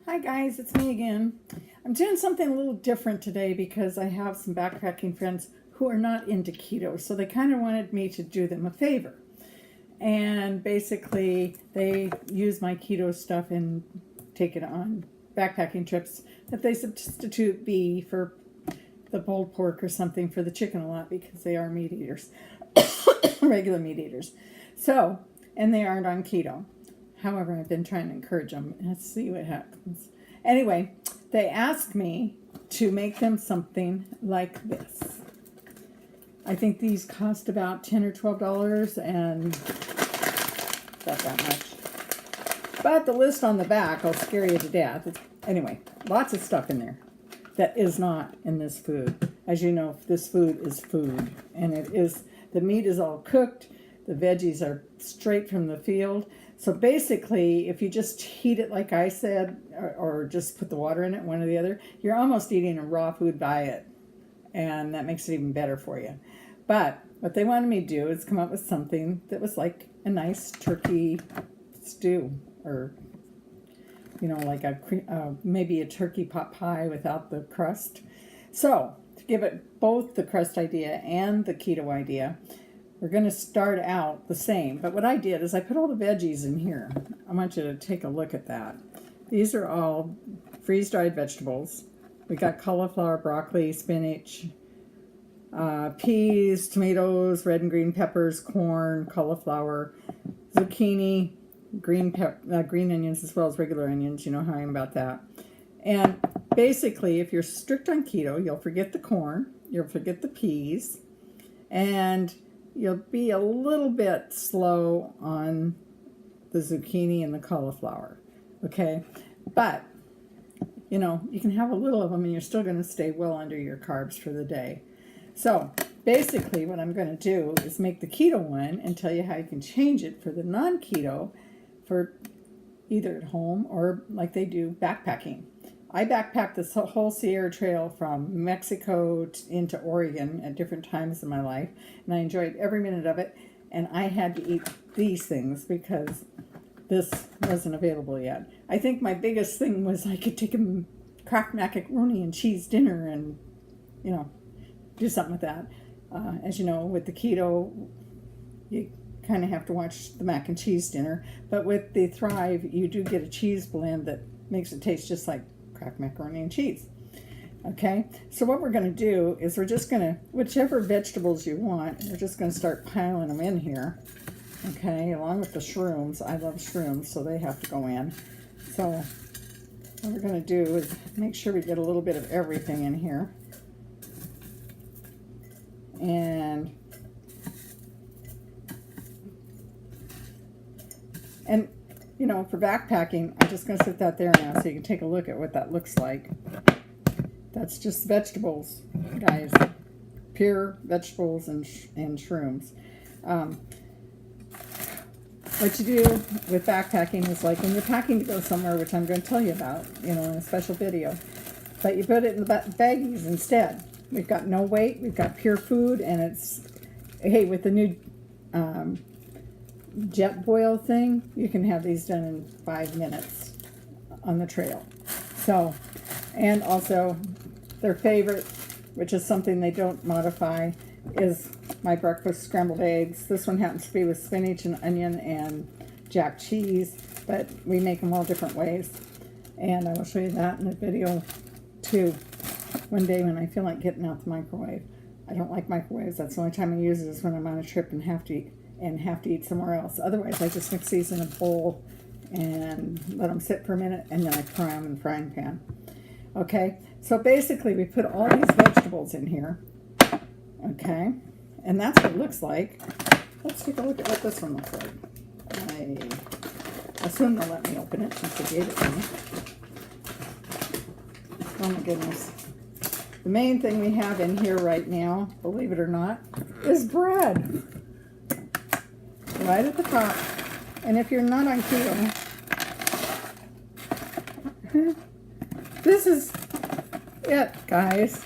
Hi guys, it's me again. I'm doing something a little different today because I have some backpacking friends who are not into keto, so they kind of wanted me to do them a favor. And basically, they use my keto stuff and take it on backpacking trips. If they substitute beef or the pulled pork or something for the chicken a lot because they are meat eaters, regular meat eaters. So, and they aren't on keto. However, I've been trying to encourage them. Let's see what happens. Anyway, they asked me to make them something like this. I think these cost about $10 or $12 and not that much. But the list on the back will scare you to death. Anyway, lots of stuff in there that is not in this food. As you know, this food is food. And it is, the meat is all cooked. The veggies are straight from the field. So basically, if you just heat it like I said, or just put the water in it, one or the other, you're almost eating a raw food diet. And that makes it even better for you. But what they wanted me to do is come up with something that was like a nice turkey stew. Or, you know, like maybe a turkey pot pie without the crust. So, to give it both the crust idea and the keto idea, we're going to start out the same, but what I did is I put all the veggies in here. I want you to take a look at that. These are all freeze-dried vegetables. We got cauliflower, broccoli, spinach, peas, tomatoes, red and green peppers, corn, cauliflower, zucchini, green onions as well as regular onions. You know how I am about that. And basically, if you're strict on keto, you'll forget the corn, you'll forget the peas, and you'll be a little bit slow on the zucchini and the cauliflower, okay? But, you know, you can have a little of them and you're still going to stay well under your carbs for the day. So, basically what I'm going to do is make the keto one and tell you how you can change it for the non-keto for either at home or like they do backpacking. I backpacked this whole Sierra Trail from Mexico into Oregon at different times in my life, and I enjoyed every minute of it, and I had to eat these things because this wasn't available yet. I think my biggest thing was I could take a Kraft macaroni and cheese dinner and, you know, do something with that. As you know, with the keto, you kind of have to watch the mac and cheese dinner, but with the Thrive, you do get a cheese blend that makes it taste just like Kraft macaroni and cheese. Okay, so what we're going to do is we're just going to, whichever vegetables you want, we're just going to start piling them in here. Okay, along with the shrooms. I love shrooms, so they have to go in. So what we're going to do is make sure we get a little bit of everything in here. And you know, for backpacking, I'm just going to set that there now so you can take a look at what that looks like. That's just vegetables, guys. Pure vegetables and shrooms. What you do with backpacking is like when you're packing to go somewhere, which I'm going to tell you about, you know, in a special video. But you put it in the baggies instead. We've got no weight, we've got pure food, and it's, hey, with the new jet boil thing, you can have these done in 5 minutes on the trail. So, and also their favorite, which is something they don't modify, is my breakfast scrambled eggs. This one happens to be with spinach and onion and jack cheese, but we make them all different ways. And I will show you that in a video too, one day when I feel like getting out the microwave. I don't like microwaves. That's the only time I use it is when I'm on a trip and have to eat somewhere else. Otherwise, I just mix these in a bowl and let them sit for a minute, and then I fry them in the frying pan. Okay, so basically we put all these vegetables in here. Okay, and that's what it looks like. Let's take a look at what this one looks like. I assume they'll let me open it since they gave it to me. Oh my goodness. The main thing we have in here right now, believe it or not, is bread. Right at the top. And if you're not on keto, this is it, guys.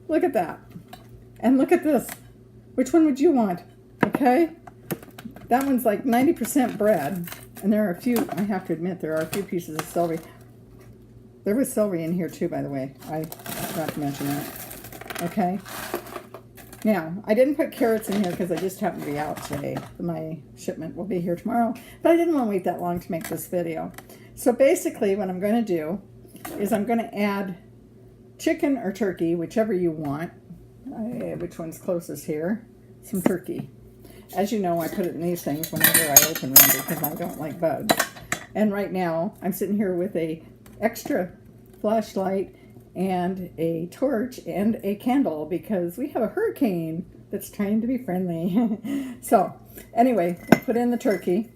Look at that. And look at this. Which one would you want? Okay? That one's like 90% bread. And there are a few, I have to admit, there are a few pieces of celery. There was celery in here too, by the way. I forgot to mention that. Okay. Now, I didn't put carrots in here because I just happened to be out today. My shipment will be here tomorrow. But I didn't want to wait that long to make this video. So basically what I'm going to do is I'm going to add chicken or turkey, whichever you want. Which one's closest here? Some turkey. As you know, I put it in these things whenever I open one because I don't like bugs. And right now, I'm sitting here with a extra flashlight and a torch and a candle because we have a hurricane that's trying to be friendly. So, anyway, we'll put in the turkey.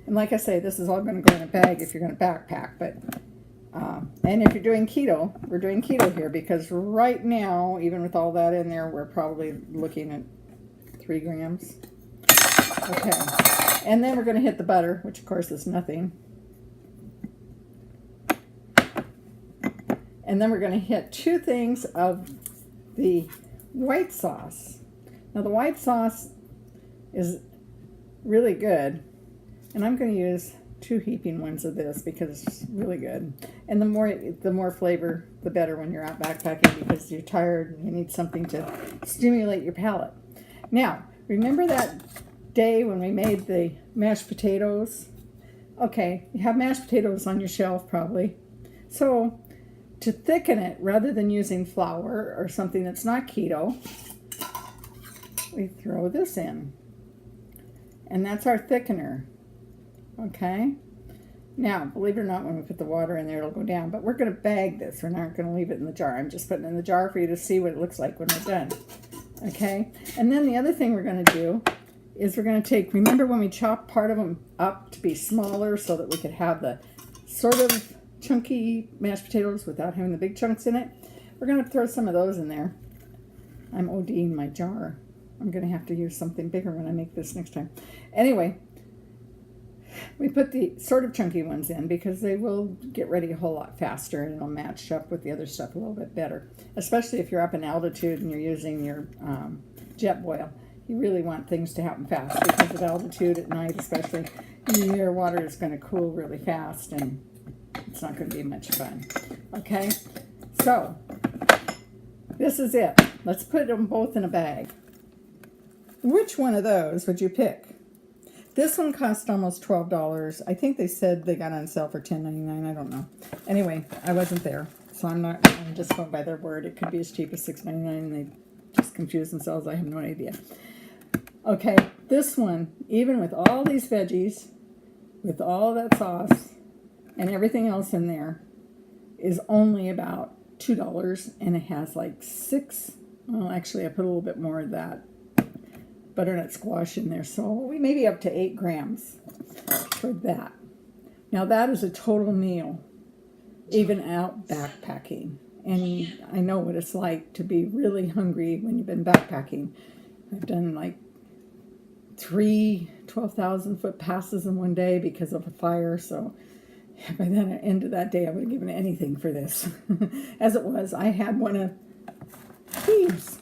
And like I say, this is all going to go in a bag if you're going to backpack. But and if you're doing keto, we're doing keto here because right now, even with all that in there, we're probably looking at 3 grams. Okay. And then we're going to hit the butter, which of course is nothing. And then we're going to hit 2 things of the white sauce. Now the white sauce is really good. And I'm going to use 2 heaping ones of this because it's really good. And the more flavor, the better when you're out backpacking because you're tired and you need something to stimulate your palate. Now, remember that day when we made the mashed potatoes? Okay, you have mashed potatoes on your shelf probably. So, to thicken it, rather than using flour or something that's not keto, we throw this in. And that's our thickener. Okay? Now, believe it or not, when we put the water in there, it'll go down. But we're going to bag this. We're not going to leave it in the jar. I'm just putting it in the jar for you to see what it looks like when we're done. Okay? And then the other thing we're going to do is we're going to take, remember when we chopped part of them up to be smaller so that we could have the sort of chunky mashed potatoes without having the big chunks in it? We're going to throw some of those in there. I'm ODing my jar. I'm going to have to use something bigger when I make this next time. Anyway, we put the sort of chunky ones in because they will get ready a whole lot faster and it'll match up with the other stuff a little bit better. Especially if you're up in altitude and you're using your jet boil. You really want things to happen fast because at altitude at night especially, your water is going to cool really fast and it's not going to be much fun. Okay, so this is it. Let's put them both in a bag. Which one of those would you pick? This one cost almost $12. I think they said they got on sale for $10.99. I don't know. Anyway, I wasn't there, so I'm just going by their word. It could be as cheap as $6.99 and they just confuse themselves. I have no idea. Okay, this one, even with all these veggies, with all that sauce and everything else in there, is only about $2, and it has like 6, well, actually I put a little bit more of that butternut squash in there, so we may be up to 8 grams for that. Now that is a total meal, even out backpacking. And I know what it's like to be really hungry when you've been backpacking. I've done like 3 12,000-foot passes in one day because of a fire, so by the end of that day I would have given anything for this. As it was, I had one of these,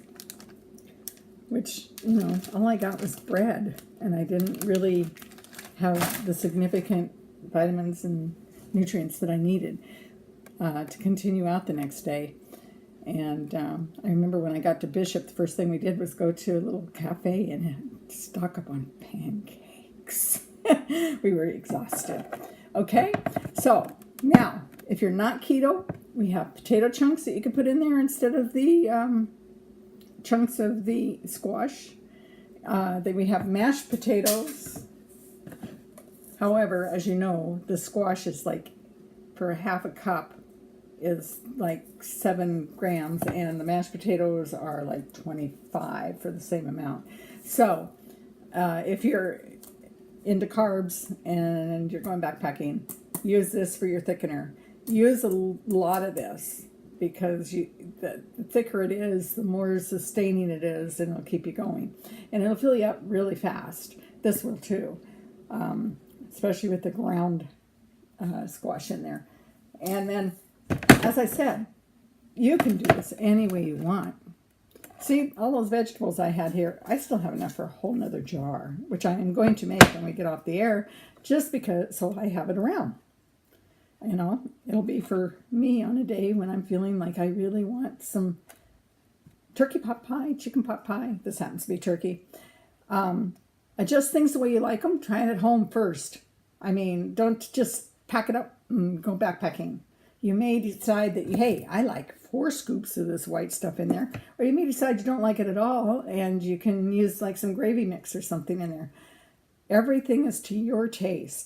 which, you know, all I got was bread, and I didn't really have the significant vitamins and nutrients that I needed to continue out the next day. And I remember when I got to Bishop, the first thing we did was go to a little cafe and stock up on pancakes. We were exhausted. Okay, so now, if you're not keto, we have potato chunks that you can put in there instead of the chunks of the squash. Then we have mashed potatoes. However, as you know, the squash is like, for half a cup, is like 7 grams, and the mashed potatoes are like 25 for the same amount. So, if you're into carbs and you're going backpacking, use this for your thickener. Use a lot of this because the thicker it is, the more sustaining it is, and it'll keep you going. And it'll fill you up really fast. This will too, especially with the ground squash in there. And then, as I said, you can do this any way you want. See, all those vegetables I had here, I still have enough for a whole nother jar, which I am going to make when we get off the air, just because, so I have it around. You know, it'll be for me on a day when I'm feeling like I really want some turkey pot pie, chicken pot pie. This happens to be turkey. Adjust things the way you like them. Try it at home first. I mean, don't just pack it up and go backpacking. You may decide that, hey, I like 4 scoops of this white stuff in there. Or you may decide you don't like it at all and you can use like some gravy mix or something in there. Everything is to your taste.